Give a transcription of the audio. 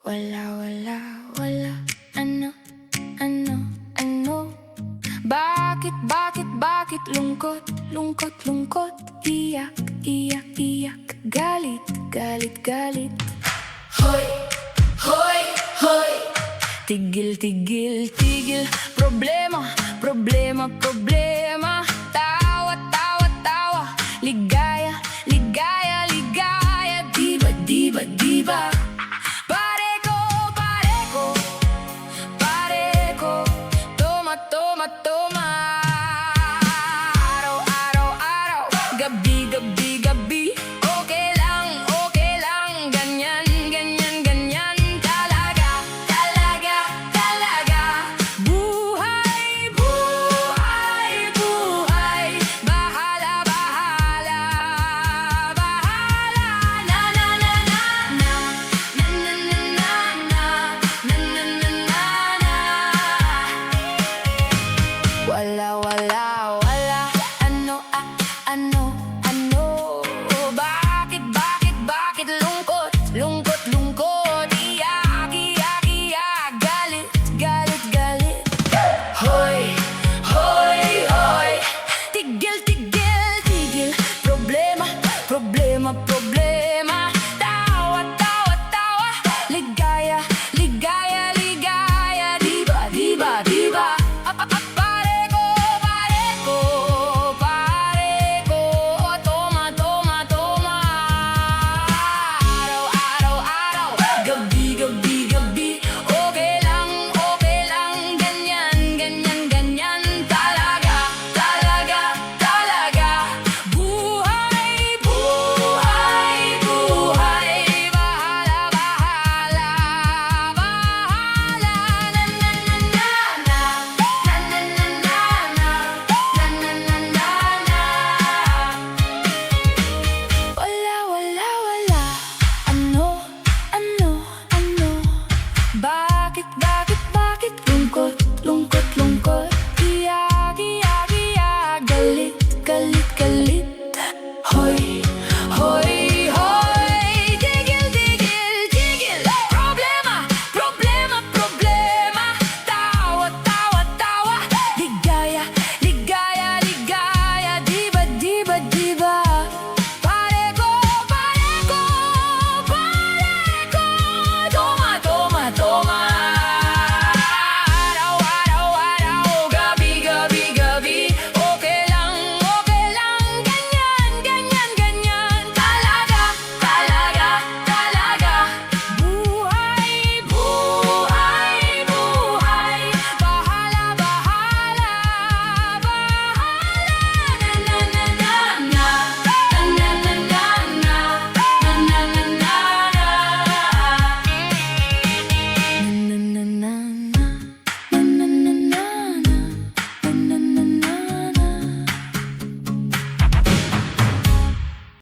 Wala, wala, wala. Ano, ano, ano? Bakit lungkot, lungkot, lungkot? Iyak, iyak, iyak. Galit, galit, galit. Hoy, hoy, hoy. Tigil, tigil, tigil. Problema, problema, problema. Tawa, tawa, tawa. Ligaya, ligaya, ligaya. Diba, diba, diba. Pare ko, pare ko. Pare ko. Toma, toma, toma. Araw, araw, araw. Gabi, gabi, gabi. Okay lang, ganyan, ganyan, ganyan. Talaga, talaga, talaga. Buhay, buhay, buhay. Bahala, bahala, bahala. Na, na, na, na, na. Na, na, na, na, na. Na, na, na, na, na. Wala, wala, wala. Ano, ano, ano? Bakit lungkot, lungkot?